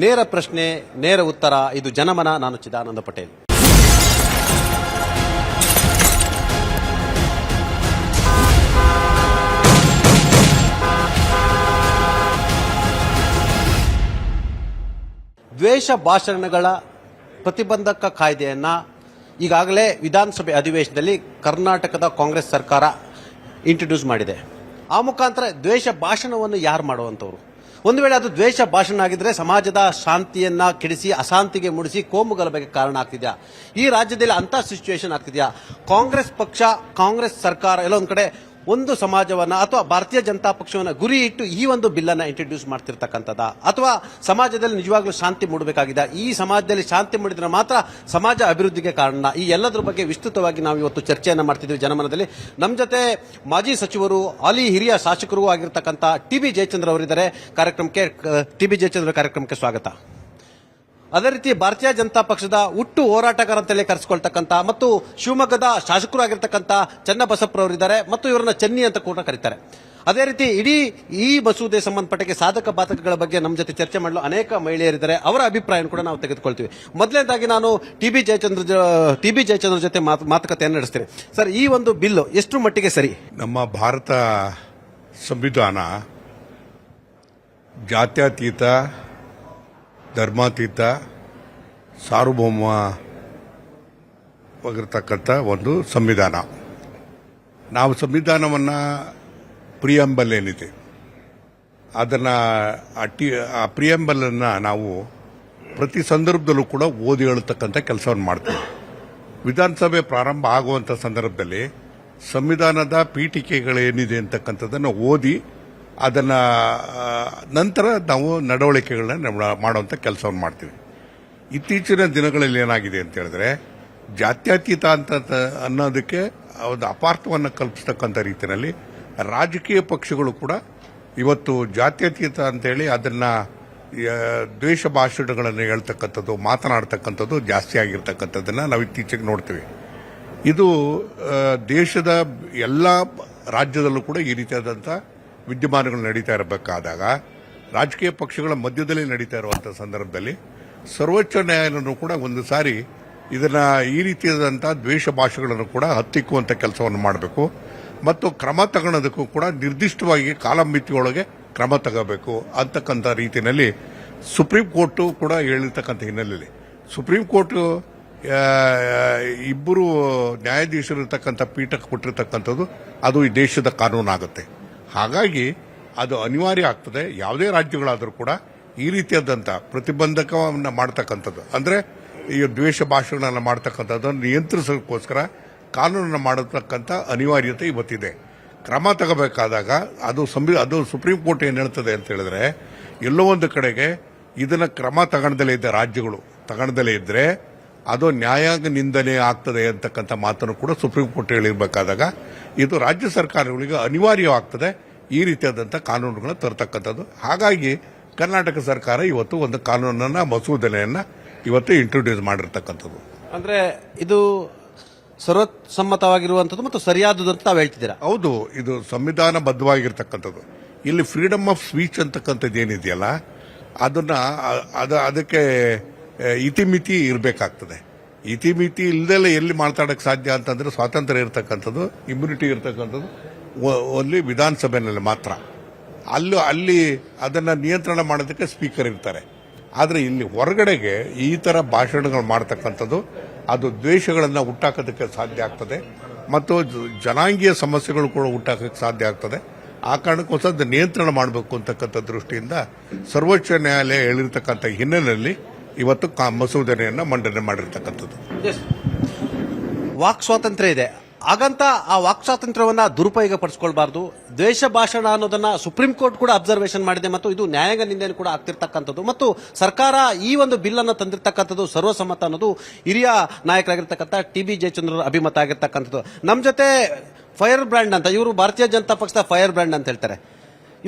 ನೇರ ಪ್ರಶ್ನೆ ನೇರ ಉತ್ತರ. ಇದು ಜನಮನ. ನಾನು ಚಿದಾನಂದ ಪಟೇಲ್. ದ್ವೇಷ ಭಾಷಣಗಳ ಪ್ರತಿಬಂಧಕ ಕಾಯ್ದೆಯನ್ನ ಈಗಾಗಲೇ ವಿಧಾನಸಭೆ ಅಧಿವೇಶನದಲ್ಲಿ ಕರ್ನಾಟಕದ ಕಾಂಗ್ರೆಸ್ ಸರ್ಕಾರ ಇಂಟ್ರೊಡ್ಯೂಸ್ ಮಾಡಿದೆ. ಆ ಮುಖಾಂತರ ದ್ವೇಷ ಭಾಷಣವನ್ನು ಯಾರು ಮಾಡುವಂತವರು? ಒಂದು ವೇಳೆ ಅದು ದ್ವೇಷ ಭಾಷಣ ಆಗಿದ್ರೆ ಸಮಾಜದ ಶಾಂತಿಯನ್ನ ಕೆಡಿಸಿ ಅಶಾಂತಿಗೆ ಮೂಡಿಸಿ ಕೋಮು ಗಲಭೆಗೆ ಕಾರಣ ಆಗ್ತಿದ್ಯಾ? ಈ ರಾಜ್ಯದಲ್ಲಿ ಅಂತ ಸಿಚುವೇಶನ್ ಆಗ್ತಿದ್ಯಾ? ಕಾಂಗ್ರೆಸ್ ಪಕ್ಷ, ಕಾಂಗ್ರೆಸ್ ಸರ್ಕಾರ ಎಲ್ಲ ಒಂದ್ ಕಡೆ ಒಂದು ಸಮಾಜವನ್ನ ಅಥವಾ ಭಾರತೀಯ ಜನತಾ ಪಕ್ಷವನ್ನ ಗುರಿ ಇಟ್ಟು ಈ ಒಂದು ಬಿಲ್ ಅನ್ನ ಇಂಟ್ರೊಡ್ಯೂಸ್ ಮಾಡ್ತಿರ್ತಕ್ಕಂಥದ್ದ, ಅಥವಾ ಸಮಾಜದಲ್ಲಿ ನಿಜವಾಗ್ಲೂ ಶಾಂತಿ ಮೂಡಬೇಕಾಗಿದೆ? ಈ ಸಮಾಜದಲ್ಲಿ ಶಾಂತಿ ಮೂಡಿದ್ರೆ ಮಾತ್ರ ಸಮಾಜ ಅಭಿವೃದ್ಧಿಗೆ ಕಾರಣ. ಈ ಎಲ್ಲದರ ಬಗ್ಗೆ ವಿಸ್ತೃತವಾಗಿ ನಾವು ಇವತ್ತು ಚರ್ಚೆಯನ್ನ ಮಾಡ್ತಿದ್ವಿ ಜನಮನದಲ್ಲಿ. ನಮ್ಮ ಜೊತೆ ಮಾಜಿ ಸಚಿವರು, ಹಾಲಿ ಹಿರಿಯ ಶಾಸಕರು ಆಗಿರ್ತಕ್ಕಂಥ ಟಿ.ಬಿ. ಜಯಚಂದ್ರ ಅವರಿದ್ದಾರೆ. ಟಿ.ಬಿ. ಜಯಚಂದ್ರ ಕಾರ್ಯಕ್ರಮಕ್ಕೆ ಸ್ವಾಗತ. ಅದೇ ರೀತಿ ಭಾರತೀಯ ಜನತಾ ಪಕ್ಷದ ಹುಟ್ಟು ಹೋರಾಟಗಾರ ಅಂತೇಳಿ ಕರೆಸಿಕೊಳ್ತಕ್ಕಂಥ ಮತ್ತು ಶಿವಮೊಗ್ಗದ ಶಾಸಕರು ಆಗಿರ್ತಕ್ಕಂಥ ಚನ್ನಬಸಪ್ಪರವರಿದ್ದಾರೆ, ಮತ್ತು ಇವರನ್ನ ಚೆನ್ನಿ ಅಂತ ಕೂಡ ಕರೀತಾರೆ. ಅದೇ ರೀತಿ ಇಡೀ ಈ ಮಸೂದೆ ಸಂಬಂಧಪಟ್ಟಕ್ಕೆ ಸಾಧಕ ಬಾಧಕಗಳ ಬಗ್ಗೆ ನಮ್ಮ ಜೊತೆ ಚರ್ಚೆ ಮಾಡಲು ಅನೇಕ ಮಹಿಳೆಯರಿದ್ದಾರೆ. ಅವರ ಅಭಿಪ್ರಾಯ ಕೂಡ ನಾವು ತೆಗೆದುಕೊಳ್ತೀವಿ. ಮೊದಲನೇದಾಗಿ ನಾನು ಟಿ.ಬಿ. ಜಯಚಂದ್ರ ಜೊತೆ ಮಾತುಕತೆಯನ್ನು ನಡೆಸ್ತೇನೆ. ಸರ್, ಈ ಒಂದು ಬಿಲ್ ಎಷ್ಟು ಮಟ್ಟಿಗೆ ಸರಿ? ನಮ್ಮ ಭಾರತ ಸಂವಿಧಾನ ಜಾತ್ಯತೀತ, ಧರ್ಮಾತೀತ, ಸಾರ್ವಭೌಮವಾಗಿರ್ತಕ್ಕಂಥ ಒಂದು ಸಂವಿಧಾನ. ನಾವು ಸಂವಿಧಾನವನ್ನು ಪ್ರಿಯಂಬಲ್ ಏನಿದೆ ಅದನ್ನು ಆ ಪ್ರಿಯಂಬಲನ್ನು ನಾವು ಪ್ರತಿ ಸಂದರ್ಭದಲ್ಲೂ ಕೂಡ ಓದಿ ಹೇಳತಕ್ಕಂಥ ಕೆಲಸವನ್ನು ಮಾಡ್ತೀವಿ. ವಿಧಾನಸಭೆ ಪ್ರಾರಂಭ ಆಗುವಂಥ ಸಂದರ್ಭದಲ್ಲಿ ಸಂವಿಧಾನದ ಪೀಠಿಕೆಗಳೇನಿದೆ ಅಂತಕ್ಕಂಥದ್ದನ್ನು ಓದಿ ಅದನ್ನು ನಂತರ ನಾವು ನಡವಳಿಕೆಗಳನ್ನ ಮಾಡುವಂಥ ಕೆಲಸವನ್ನು ಮಾಡ್ತೀವಿ. ಇತ್ತೀಚಿನ ದಿನಗಳಲ್ಲಿ ಏನಾಗಿದೆ ಅಂತ ಹೇಳಿದ್ರೆ, ಜಾತ್ಯತೀತ ಅಂತ ಅನ್ನೋದಕ್ಕೆ ಒಂದು ಅಪಾರ್ಥವನ್ನು ಕಲ್ಪಿಸ್ತಕ್ಕಂಥ ರೀತಿಯಲ್ಲಿ ರಾಜಕೀಯ ಪಕ್ಷಗಳು ಕೂಡ ಇವತ್ತು ಜಾತ್ಯತೀತ ಅಂತೇಳಿ ಅದನ್ನು ದ್ವೇಷ ಭಾಷಣಗಳನ್ನು ಹೇಳ್ತಕ್ಕಂಥದ್ದು, ಮಾತನಾಡ್ತಕ್ಕಂಥದ್ದು ಜಾಸ್ತಿ ಆಗಿರ್ತಕ್ಕಂಥದ್ದನ್ನು ನಾವು ಇತ್ತೀಚೆಗೆ ನೋಡ್ತೀವಿ. ಇದು ದೇಶದ ಎಲ್ಲ ರಾಜ್ಯದಲ್ಲೂ ಕೂಡ ಈ ರೀತಿಯಾದಂಥ ವಿದ್ಯಮಾನಗಳು ನಡೀತಾ ಇರಬೇಕಾದಾಗ, ರಾಜಕೀಯ ಪಕ್ಷಗಳ ಮಧ್ಯದಲ್ಲಿ ನಡೀತಾ ಇರುವಂಥ ಸಂದರ್ಭದಲ್ಲಿ ಸರ್ವೋಚ್ಚ ನ್ಯಾಯಾಲಯನೂ ಕೂಡ ಒಂದು ಸಾರಿ ಇದನ್ನ ಈ ರೀತಿಯಾದಂಥ ದ್ವೇಷ ಭಾಷೆಗಳನ್ನು ಕೂಡ ಹತ್ತಿಕ್ಕುವಂಥ ಕೆಲಸವನ್ನು ಮಾಡಬೇಕು, ಮತ್ತು ಕ್ರಮ ತಗೊಳ್ಳೋದಕ್ಕೂ ಕೂಡ ನಿರ್ದಿಷ್ಟವಾಗಿ ಕಾಲಮಿತಿಯೊಳಗೆ ಕ್ರಮ ತಗೋಬೇಕು ಅಂತಕ್ಕಂಥ ರೀತಿಯಲ್ಲಿ ಸುಪ್ರೀಂ ಕೋರ್ಟ್ ಕೂಡ ಹೇಳಿರ್ತಕ್ಕಂಥ ಹಿನ್ನೆಲೆಯಲ್ಲಿ ಸುಪ್ರೀಂ ಕೋರ್ಟ್ ಇಬ್ಬರು ನ್ಯಾಯಾಧೀಶರಿರ್ತಕ್ಕಂಥ ಪೀಠಕ್ಕೆ ಕೊಟ್ಟಿರ್ತಕ್ಕಂಥದ್ದು ಅದು ಈ ದೇಶದ ಕಾನೂನಾಗುತ್ತೆ. ಹಾಗಾಗಿ ಅದು ಅನಿವಾರ್ಯ ಆಗ್ತದೆ. ಯಾವುದೇ ರಾಜ್ಯಗಳಾದರೂ ಕೂಡ ಈ ರೀತಿಯಾದಂಥ ಪ್ರತಿಬಂಧಕವನ್ನು ಮಾಡ್ತಕ್ಕಂಥದ್ದು, ಅಂದರೆ ಈ ದ್ವೇಷ ಭಾಷೆಗಳನ್ನು ಮಾಡ್ತಕ್ಕಂಥದ್ದನ್ನು ನಿಯಂತ್ರಿಸೋದಕ್ಕೋಸ್ಕರ ಕಾನೂನನ್ನು ಮಾಡತಕ್ಕಂಥ ಅನಿವಾರ್ಯತೆ ಇವತ್ತಿದೆ. ಕ್ರಮ ತಗೋಬೇಕಾದಾಗ ಅದು ಸುಪ್ರೀಂ ಕೋರ್ಟ್ ಏನು ಹೇಳ್ತದೆ ಅಂತ ಹೇಳಿದ್ರೆ, ಎಲ್ಲೋ ಒಂದು ಕಡೆಗೆ ಇದನ್ನು ಕ್ರಮ ತಗೊಳ್ಳದಲ್ಲೇ ಇದ್ದ ರಾಜ್ಯಗಳು ತಗೊಳ್ಳದಲ್ಲೇ ಇದ್ರೆ ಅದು ನ್ಯಾಯಾಂಗ ನಿಂದನೆ ಆಗ್ತದೆ ಅಂತಕ್ಕಂಥ ಮಾತನ್ನು ಕೂಡ ಸುಪ್ರೀಂ ಕೋರ್ಟ್ ಹೇಳಿರಬೇಕಾದಾಗ ಇದು ರಾಜ್ಯ ಸರ್ಕಾರಗಳಿಗೆ ಅನಿವಾರ್ಯವಾಗ್ತದೆ ಈ ರೀತಿಯಾದಂಥ ಕಾನೂನುಗಳನ್ನು ತರತಕ್ಕಂಥದ್ದು. ಹಾಗಾಗಿ ಕರ್ನಾಟಕ ಸರ್ಕಾರ ಇವತ್ತು ಒಂದು ಕಾನೂನನ್ನ, ಮಸೂದೆಯನ್ನು ಇವತ್ತು ಇಂಟ್ರೊಡ್ಯೂಸ್ ಮಾಡಿರ್ತಕ್ಕಂಥದ್ದು. ಅಂದ್ರೆ ಇದು ಸರ್ವಸಮ್ಮತವಾಗಿರುವಂಥದ್ದು ಮತ್ತು ಸರಿಯಾದದ್ದು ಅಂತ ತಾವು ಹೇಳ್ತಿದ್ದೀರಾ? ಹೌದು, ಇದು ಸಂವಿಧಾನಬದ್ಧವಾಗಿರ್ತಕ್ಕಂಥದ್ದು. ಇಲ್ಲಿ ಫ್ರೀಡಮ್ ಆಫ್ ಸ್ಪೀಚ್ ಅಂತಕ್ಕಂಥದ್ದು ಏನಿದೆಯಲ್ಲ, ಅದಕ್ಕೆ ಇತಿಮಿತಿ ಇರಬೇಕಾಗ್ತದೆ. ಇತಿಮಿತಿ ಇಲ್ಲದೆಲ್ಲ ಎಲ್ಲಿ ಮಾತಾಡಕ್ಕೆ ಸಾಧ್ಯ ಅಂತಂದ್ರೆ, ಸ್ವಾತಂತ್ರ್ಯ ಇರತಕ್ಕಂಥದ್ದು, ಇಮ್ಯುನಿಟಿ ಇರತಕ್ಕಂಥದ್ದು ಓನ್ಲಿ ವಿಧಾನಸಭೆಯಲ್ಲಿ ಮಾತ್ರ. ಅಲ್ಲಿ ಅದನ್ನು ನಿಯಂತ್ರಣ ಮಾಡೋದಕ್ಕೆ ಸ್ಪೀಕರ್ ಇರ್ತಾರೆ. ಆದರೆ ಇಲ್ಲಿ ಹೊರಗಡೆಗೆ ಈ ಥರ ಭಾಷಣಗಳು ಮಾಡ್ತಕ್ಕಂಥದ್ದು ಅದು ದ್ವೇಷಗಳನ್ನು ಹುಟ್ಟಾಕೋದಕ್ಕೆ ಸಾಧ್ಯ ಆಗ್ತದೆ, ಮತ್ತು ಜನಾಂಗೀಯ ಸಮಸ್ಯೆಗಳು ಕೂಡ ಹುಟ್ಟಾಕೋಕ್ಕೆ ಸಾಧ್ಯ ಆಗ್ತದೆ. ಆ ಕಾರಣಕ್ಕೋಸ್ಕರ ನಿಯಂತ್ರಣ ಮಾಡಬೇಕು ಅಂತಕ್ಕಂಥ ದೃಷ್ಟಿಯಿಂದ ಸರ್ವೋಚ್ಚ ನ್ಯಾಯಾಲಯ ಹೇಳಿರ್ತಕ್ಕಂಥ ಹಿನ್ನೆಲೆಯಲ್ಲಿ ಇವತ್ತು ಮಸೂದೆಯನ್ನು ಮಂಡನೆ ಮಾಡಿರ್ತಕ್ಕಂಥದ್ದು. ವಾಕ್ ಸ್ವಾತಂತ್ರ್ಯ ಇದೆ, ಹಾಗಂತ ಆ ವಾಕ್ ಸ್ವಾತಂತ್ರ್ಯವನ್ನ ದುರುಪಯೋಗ ಪಡಿಸಿಕೊಳ್ಬಾರ್ದು. ದ್ವೇಷ ಭಾಷಣ ಅನ್ನೋದನ್ನ ಸುಪ್ರೀಂ ಕೋರ್ಟ್ ಕೂಡ ಅಬ್ಸರ್ವೇಷನ್ ಮಾಡಿದೆ, ಮತ್ತು ಇದು ನ್ಯಾಯಾಂಗ ನಿಂದನೆ ಕೂಡ ಆಗ್ತಿರ್ತಕ್ಕಂಥದ್ದು, ಮತ್ತು ಸರ್ಕಾರ ಈ ಒಂದು ಬಿಲ್ ಅನ್ನು ತಂದಿರತಕ್ಕಂಥದ್ದು ಸರ್ವಸಮ್ಮತ ಅನ್ನೋದು ಹಿರಿಯ ನಾಯಕರಾಗಿರ್ತಕ್ಕಂಥ ಟಿ.ಬಿ. ಜಯಚಂದ್ರ ಅಭಿಮತ ಆಗಿರ್ತಕ್ಕಂಥದ್ದು. ನಮ್ಮ ಜೊತೆ ಫೈರ್ ಬ್ರ್ಯಾಂಡ್ ಅಂತ, ಇವರು ಭಾರತೀಯ ಜನತಾ ಪಕ್ಷದ ಫೈರ್ ಬ್ರ್ಯಾಂಡ್ ಅಂತ ಹೇಳ್ತಾರೆ.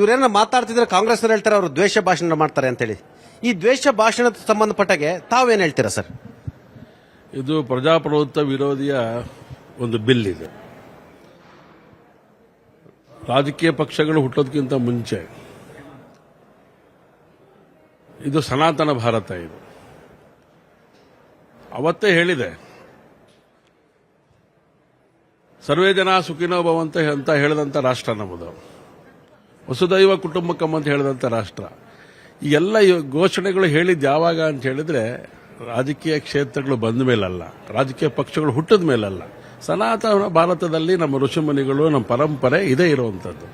ಇವರೇನ ಮಾತಾಡ್ತಿದ್ರೆ ಕಾಂಗ್ರೆಸ್ ಹೇಳ್ತಾರೆ ಅವರು ದ್ವೇಷ ಭಾಷಣ ಮಾಡ್ತಾರೆ ಅಂತೇಳಿ. ಈ ದ್ವೇಷ ಭಾಷಣದ ಸಂಬಂಧಪಟ್ಟಾಗೆ ತಾವೇನು ಹೇಳ್ತೀರಾ ಸರ್? ಇದು ಪ್ರಜಾಪ್ರಭುತ್ವ ವಿರೋಧಿಯ ಒಂದು ಬಿಲ್ ಇದೆ. ರಾಜಕೀಯ ಪಕ್ಷಗಳು ಹುಟ್ಟೋದಕ್ಕಿಂತ ಮುಂಚೆ ಇದು ಸನಾತನ ಭಾರತ. ಇದು ಅವತ್ತೇ ಹೇಳಿದೆ, ಸರ್ವೇ ಜನ ಸುಖಿನೋ ಭವಂತ ಅಂತ ಹೇಳಿದಂಥ ರಾಷ್ಟ್ರ ನಮ್ಮದು, ವಸುದೈವ ಕುಟುಂಬಕಂ ಅಂತ ಹೇಳಿದಂಥ ರಾಷ್ಟ್ರ. ಈ ಎಲ್ಲ ಘೋಷಣೆಗಳು ಹೇಳಿದ್ದು ಯಾವಾಗ ಅಂತ ಹೇಳಿದ್ರೆ ರಾಜಕೀಯ ಕ್ಷೇತ್ರಗಳು ಬಂದ ಮೇಲಲ್ಲ, ರಾಜಕೀಯ ಪಕ್ಷಗಳು ಹುಟ್ಟಿದ ಮೇಲಲ್ಲ. ಸನಾತನ ಭಾರತದಲ್ಲಿ ನಮ್ಮ ಋಷಿಮುನಿಗಳು, ನಮ್ಮ ಪರಂಪರೆ ಇದೇ ಇರುವಂಥದ್ದು.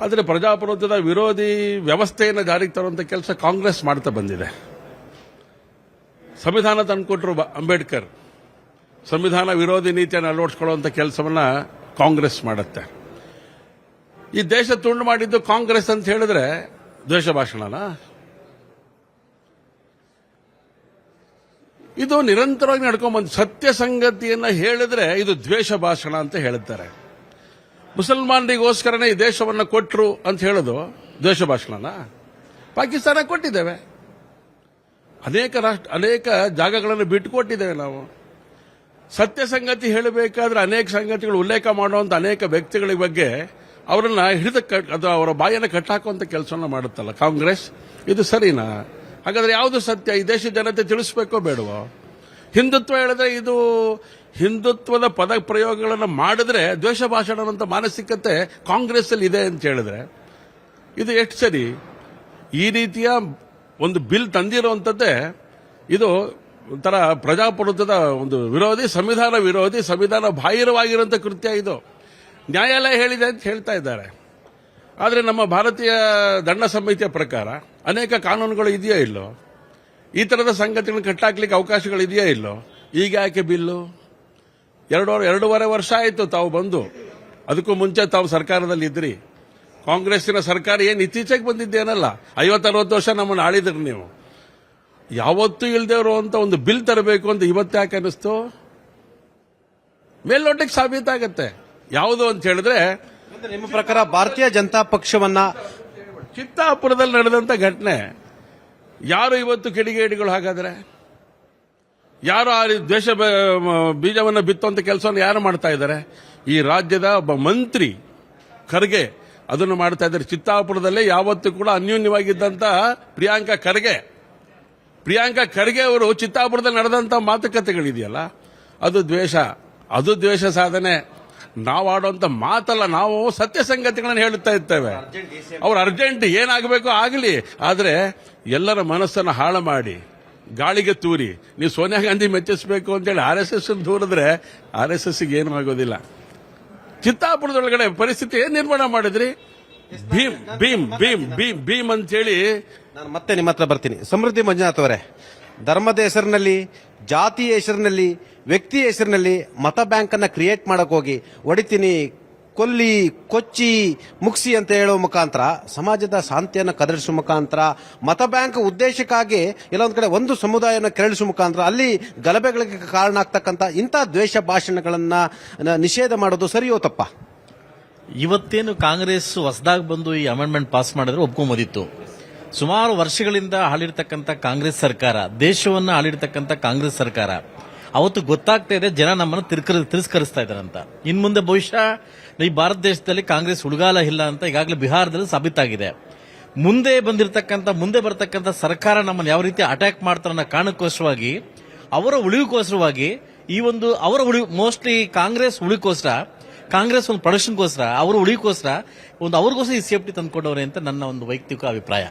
ಆದರೆ ಪ್ರಜಾಪ್ರಭುತ್ವದ ವಿರೋಧಿ ವ್ಯವಸ್ಥೆಯನ್ನು ಜಾರಿಗೆ ತರುವಂಥ ಕೆಲಸ ಕಾಂಗ್ರೆಸ್ ಮಾಡ್ತಾ ಬಂದಿದೆ. ಸಂವಿಧಾನ ತಂದುಕೊಟ್ರು ಅಂಬೇಡ್ಕರ್, ಸಂವಿಧಾನ ವಿರೋಧಿ ನೀತಿಯನ್ನು ಅಳವಡಿಸಿಕೊಳ್ಳುವಂಥ ಕೆಲಸವನ್ನ ಕಾಂಗ್ರೆಸ್ ಮಾಡುತ್ತೆ. ಈ ದೇಶ ತುಂಡು ಮಾಡಿದ್ದು ಕಾಂಗ್ರೆಸ್ ಅಂತ ಹೇಳಿದ್ರೆ ದ್ವೇಷ ಭಾಷಣನಾ? ಇದು ನಿರಂತರವಾಗಿ ನಡ್ಕೊಂಡ್ಬಂದು ಸತ್ಯ ಸಂಗತಿಯನ್ನ ಹೇಳಿದ್ರೆ ಇದು ದ್ವೇಷ ಭಾಷಣ ಅಂತ ಹೇಳುತ್ತಾರೆ. ಮುಸಲ್ಮಾನರಿಗೋಸ್ಕರನೇ ಈ ದೇಶವನ್ನು ಕೊಟ್ಟರು ಅಂತ ಹೇಳೋದು ದ್ವೇಷ ಭಾಷಣನಾ? ಪಾಕಿಸ್ತಾನ ಕೊಟ್ಟಿದ್ದೇವೆ, ಅನೇಕ ಜಾಗಗಳನ್ನು ಬಿಟ್ಟುಕೊಟ್ಟಿದ್ದೇವೆ ನಾವು. ಸತ್ಯ ಸಂಗತಿ ಹೇಳಬೇಕಾದ್ರೆ ಅನೇಕ ಸಂಗತಿಗಳು ಉಲ್ಲೇಖ ಮಾಡುವಂತ ಅನೇಕ ವ್ಯಕ್ತಿಗಳ ಬಗ್ಗೆ ಅವರನ್ನ ಅಥವಾ ಅವರ ಬಾಯನ್ನು ಕಟ್ಟಾಕುವಂತ ಕೆಲಸವನ್ನು ಮಾಡುತ್ತಲ್ಲ ಕಾಂಗ್ರೆಸ್. ಇದು ಸರಿನಾ? ಹಾಗಾದ್ರೆ ಯಾವುದು ಸತ್ಯ? ಈ ದೇಶದ ಜನತೆ ತಿಳಿಸಬೇಕೋ ಬೇಡವೋ? ಹಿಂದುತ್ವ ಹೇಳಿದ್ರೆ ಇದು ಹಿಂದುತ್ವದ ಪದ ಪ್ರಯೋಗಗಳನ್ನು ಮಾಡಿದ್ರೆ ದ್ವೇಷ ಭಾಷಣ ಅಂತ ಮಾನಸಿಕತೆ ಕಾಂಗ್ರೆಸ್ ಅಲ್ಲಿ ಇದೆ ಅಂತ ಹೇಳಿದ್ರೆ ಇದು ಎಷ್ಟು ಸರಿ? ಈ ರೀತಿಯ ಒಂದು ಬಿಲ್ ತಂದಿರುವಂತದ್ದೇ ಇದು ಒಂಥರ ಪ್ರಜಾಪ್ರಭುತ್ವದ ಒಂದು ವಿರೋಧಿ, ಸಂವಿಧಾನ ವಿರೋಧಿ, ಸಂವಿಧಾನ ಬಾಹಿರವಾಗಿರುವಂತ ಕೃತ್ಯ ಇದು. ನ್ಯಾಯಾಲಯ ಹೇಳಿದೆ ಅಂತ ಹೇಳ್ತಾ ಇದ್ದಾರೆ. ಆದರೆ ನಮ್ಮ ಭಾರತೀಯ ದಂಡ ಸಂಹಿತೆಯ ಪ್ರಕಾರ ಅನೇಕ ಕಾನೂನುಗಳು ಇದೆಯೋ ಇಲ್ಲೋ? ಈ ತರದ ಸಂಗತಿಗಳನ್ನು ಕಟ್ಟಾಕ್ಲಿಕ್ಕೆ ಅವಕಾಶಗಳು ಇದೆಯೋ ಇಲ್ಲೋ? ಈಗ ಯಾಕೆ ಬಿಲ್ಲು? 2.5 ವರ್ಷ ಆಯಿತು ತಾವು ಬಂದು. ಅದಕ್ಕೂ ಮುಂಚೆ ತಾವು ಸರ್ಕಾರದಲ್ಲಿ ಇದ್ರಿ. ಕಾಂಗ್ರೆಸ್ಸಿನ ಸರ್ಕಾರ ಏನು ಇತ್ತೀಚೆಗೆ ಬಂದಿದ್ದೇನಲ್ಲ, 50-60 ವರ್ಷ ನಮ್ಮನ್ನು ಆಳಿದ್ರಿ ನೀವು. ಯಾವತ್ತೂ ಇಲ್ದೇವ್ರು ಅಂತ ಒಂದು ಬಿಲ್ ತರಬೇಕು ಅಂತ ಇವತ್ತು ಯಾಕೆ ಅನಿಸ್ತು? ಮೇಲ್ನೋಟಕ್ಕೆ ಸಾಬೀತಾಗತ್ತೆ ಯಾವುದು ಅಂತ ಹೇಳಿದ್ರೆ. ನಿಮ್ಮ ಪ್ರಕಾರ ಭಾರತೀಯ ಜನತಾ ಪಕ್ಷವನ್ನ ಚಿತ್ತಾಪುರದಲ್ಲಿ ನಡೆದಂತ ಘಟನೆ ಯಾರು ಇವತ್ತು ಕಿಡಿಗೇಡಿಗಳು? ಹಾಗಾದ್ರೆ ಯಾರು ಆ ದ್ವೇಷ ಬೀಜವನ್ನು ಬಿತ್ತುವಂತ ಕೆಲಸವನ್ನು ಯಾರು ಮಾಡ್ತಾ ಇದ್ದಾರೆ? ಈ ರಾಜ್ಯದ ಒಬ್ಬ ಮಂತ್ರಿ ಖರ್ಗೆ ಅದನ್ನು ಮಾಡ್ತಾ ಇದ್ದಾರೆ. ಚಿತ್ತಾಪುರದಲ್ಲೇ ಯಾವತ್ತೂ ಕೂಡ ಅನ್ಯೂನ್ಯವಾಗಿದ್ದಂತ ಪ್ರಿಯಾಂಕಾ ಖರ್ಗೆ ಅವರು ಚಿತ್ತಾಪುರದಲ್ಲಿ ನಡೆದಂತ ಮಾತುಕತೆಗಳಿದೆಯಲ್ಲ, ಅದು ದ್ವೇಷ ಸಾಧನೆ. ನಾವು ಆಡುವಂತ ಮಾತಲ್ಲ, ನಾವು ಸತ್ಯ ಸಂಗತಿಗಳನ್ನು ಹೇಳುತ್ತಾ ಇರ್ತೇವೆ. ಅವ್ರು ಅರ್ಜೆಂಟ್ ಏನಾಗಬೇಕು ಆಗಲಿ, ಆದರೆ ಎಲ್ಲರ ಮನಸ್ಸನ್ನು ಹಾಳು ಮಾಡಿ ಗಾಳಿಗೆ ತೂರಿ ನೀವು ಸೋನಿಯಾ ಗಾಂಧಿ ಮೆಚ್ಚಿಸಬೇಕು ಅಂತೇಳಿ RSS ದೂರಿದ್ರೆ RSS ಏನು ಆಗೋದಿಲ್ಲ. ಚಿತ್ತಾಪುರದೊಳಗಡೆ ಪರಿಸ್ಥಿತಿ ಏನ್ ನಿರ್ಮಾಣ ಮಾಡಿದ್ರಿ? ಭೀಮ್ ಭೀಮ್ ಭೀಮ್ ಭೀಮ್ ಭೀಮ್ ಅಂತ ಹೇಳಿ. ನಾನು ಮತ್ತೆ ನಿಮ್ಮ ಹತ್ರ ಬರ್ತೀನಿ. ಸಮೃದ್ಧಿ ಮಂಜುನಾಥ್ ಅವರೇ, ಧರ್ಮದ ಹೆಸರಿನಲ್ಲಿ, ಜಾತಿಯ ಹೆಸರಿನಲ್ಲಿ, ವ್ಯಕ್ತಿಯ ಹೆಸರಿನಲ್ಲಿ ಮತ ಬ್ಯಾಂಕ್ ಅನ್ನ ಕ್ರಿಯೇಟ್ ಮಾಡಕ್ ಹೋಗಿ ಹೊಡಿತೀನಿ, ಕೊಲ್ಲಿ, ಕೊಚ್ಚಿ, ಮುಗಿಸಿ ಅಂತ ಹೇಳುವ ಮುಖಾಂತರ ಸಮಾಜದ ಶಾಂತಿಯನ್ನು ಕದಡಿಸುವ ಮುಖಾಂತರ ಮತ ಬ್ಯಾಂಕ್ ಉದ್ದೇಶಕ್ಕಾಗಿ ಎಲ್ಲೊಂದು ಕಡೆ ಒಂದು ಸಮುದಾಯವನ್ನು ಕೆರಳಿಸುವ ಮುಖಾಂತರ ಅಲ್ಲಿ ಗಲಭೆಗಳಿಗೆ ಕಾರಣ ಆಗ್ತಕ್ಕಂಥ ಇಂಥ ದ್ವೇಷ ಭಾಷಣಗಳನ್ನ ನಿಷೇಧ ಮಾಡೋದು ಸರಿಯೋ ತಪ್ಪ? ಇವತ್ತೇನು ಕಾಂಗ್ರೆಸ್ ಹೊಸದಾಗಿ ಬಂದು ಈ ಅಮೆಂಡ್ಮೆಂಟ್ ಪಾಸ್ ಮಾಡಿದ್ರೆ ಒಪ್ಕೊಂಬೋದಿತ್ತು. ಸುಮಾರು ವರ್ಷಗಳಿಂದ ಆಳಿರ್ತಕ್ಕಂಥ ಕಾಂಗ್ರೆಸ್ ಸರ್ಕಾರ, ದೇಶವನ್ನ ಆಳಿರ್ತಕ್ಕಂಥ ಕಾಂಗ್ರೆಸ್ ಸರ್ಕಾರ ಅವತ್ತು ಗೊತ್ತಾಗ್ತಾ ಇದೆ ಜನ ನಮ್ಮನ್ನು ತಿರಸ್ಕರಿಸ್ತಾ ಇದ್ದಾರಂತ. ಇನ್ ಮುಂದೆ ಬಹುಶಃ ಈ ಭಾರತ ದೇಶದಲ್ಲಿ ಕಾಂಗ್ರೆಸ್ ಉಳುಗಾಲ ಇಲ್ಲ ಅಂತ ಈಗಾಗಲೇ ಬಿಹಾರದಲ್ಲಿ ಸಾಬೀತಾಗಿದೆ. ಮುಂದೆ ಬರ್ತಕ್ಕಂಥ ಸರ್ಕಾರ ನಮ್ಮನ್ನು ಯಾವ ರೀತಿ ಅಟ್ಯಾಕ್ ಮಾಡ್ತಾರೆ ಅನ್ನೋ ಕಾರಣಕ್ಕೋಸ್ಕರವಾಗಿ, ಅವರ ಉಳಿವಿಗೋಸ್ಕರವಾಗಿ ಈ ಒಂದು ಮೋಸ್ಟ್ಲಿ ಕಾಂಗ್ರೆಸ್ ಉಳಿಕೋಸ್ಕರ, ಕಾಂಗ್ರೆಸ್ ಒಂದು ಪ್ರೊಡಕ್ಷನ್ಗೋಸ್ಕರ, ಅವರ ಉಳಿಕೋಸ್ಕರ ಅವ್ರಿಗೋಸ್ಕರ ಈ ಸೇಫ್ಟಿ ತಂದ್ಕೊಂಡವ್ರೆ ಅಂತ ನನ್ನ ಒಂದು ವೈಯಕ್ತಿಕ ಅಭಿಪ್ರಾಯ.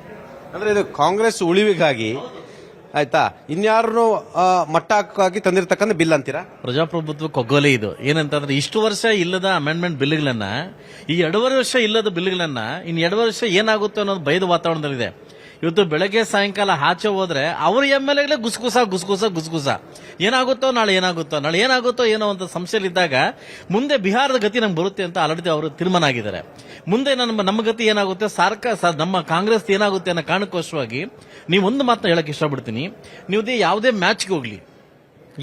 ಅಂದ್ರೆ ಇದು ಕಾಂಗ್ರೆಸ್ ಉಳಿವಿಗಾಗಿ ಆಯ್ತಾ, ಇನ್ಯಾರು ಮಟ್ಟ ಹಾಕಿ ತಂದಿರತಕ್ಕಂಥ ಬಿಲ್ ಅಂತೀರಾ? ಪ್ರಜಾಪ್ರಭುತ್ವ ಕೊಗ್ಗೋಲೆ ಇದು. ಏನಂತಂದ್ರೆ ಇಷ್ಟು ವರ್ಷ ಇಲ್ಲದ ಅಮೆಂಡ್ಮೆಂಟ್ ಬಿಲ್ಗಳನ್ನ, ಈ 2.5 ವರ್ಷ ಇಲ್ಲದ ಬಿಲ್ಗಳನ್ನ ಇನ್ನು 2 ವರ್ಷ ಏನಾಗುತ್ತೋ ಅನ್ನೋದು ಭಯದ ವಾತಾವರಣದಲ್ಲಿದೆ. ಇವತ್ತು ಬೆಳಗ್ಗೆ ಸಾಯಂಕಾಲ ಆಚೆ ಹೋದ್ರೆ ಅವ್ರ MLA ಗುಸ್ಗುಸ ಏನಾಗುತ್ತೋ ನಾಳೆ ಏನಾಗುತ್ತೋ ಏನೋ ಅಂತ ಸಂಶಯಲಿದ್ದಾಗ ಮುಂದೆ ಬಿಹಾರದ ಗತಿ ನಮ್ಗೆ ಬರುತ್ತೆ ಅಂತ ಆಲ್ರೆಡಿ ಅವರು ತೀರ್ಮಾನ ಆಗಿದ್ದಾರೆ. ಮುಂದೆ ನಮ್ಮ ಗತಿ ಏನಾಗುತ್ತೆ, ನಮ್ಮ ಕಾಂಗ್ರೆಸ್ ಏನಾಗುತ್ತೆ ಅನ್ನೋ ಕಾರಣಕ್ಕೋಸ್ಕರವಾಗಿ ನೀವು ಒಂದು ಮಾತನ್ನ ಹೇಳಕ್ ಇಷ್ಟಪಡ್ತೀನಿ. ನೀವು ಯಾವುದೇ ಮ್ಯಾಚ್ಗೆ ಹೋಗ್ಲಿ,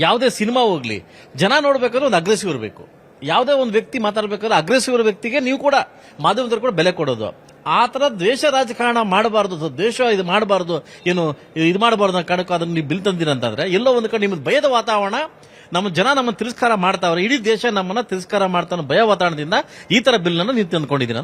ಯಾವುದೇ ಸಿನಿಮಾ ಹೋಗ್ಲಿ, ಜನ ನೋಡ್ಬೇಕಾದ್ರೆ ಒಂದು ಅಗ್ರೆಸಿವ್ ಇರಬೇಕು. ಯಾವುದೇ ಒಂದು ವ್ಯಕ್ತಿ ಮಾತಾಡ್ಬೇಕಾದ್ರೆ ಅಗ್ರೆಸಿವ್ ವ್ಯಕ್ತಿಗೆ ನೀವು ಕೂಡ ಮಾಧ್ಯಮದವರು ಕೂಡ ಬೆಲೆ ಕೊಡೋದು. ಆ ತರ ದ್ವೇಷ ರಾಜಕಾರಣ ಮಾಡಬಾರದು, ದೇಶ ಇದು ಮಾಡಬಾರದು, ಇದು ಮಾಡಬಾರದು ಅನ್ನೋ ಕಾರಣಕ್ಕೂ ಅದನ್ನು ನೀವು ಬಿಲ್ ತಂದಿರಂತಂದ್ರೆ ಎಲ್ಲೋ ಒಂದು ಕಡೆ ನಿಮ್ಗೆ ಭಯದ ವಾತಾವರಣ, ನಮ್ಮ ಜನ ನಮ್ಮನ್ನು ತಿರಸ್ಕಾರ ಮಾಡ್ತಾವ್ರೆ, ಇಡೀ ದೇಶ ನಮ್ಮನ್ನ ತಿರಸ್ಕಾರ ಮಾಡ್ತಾನೆ ಭಯ ವಾತಾವರಣದಿಂದ ಈ ತರ ಬಿಲ್ ಅನ್ನು ನೀವು ತಂದ್ಕೊಂಡಿದ್ದೀರ.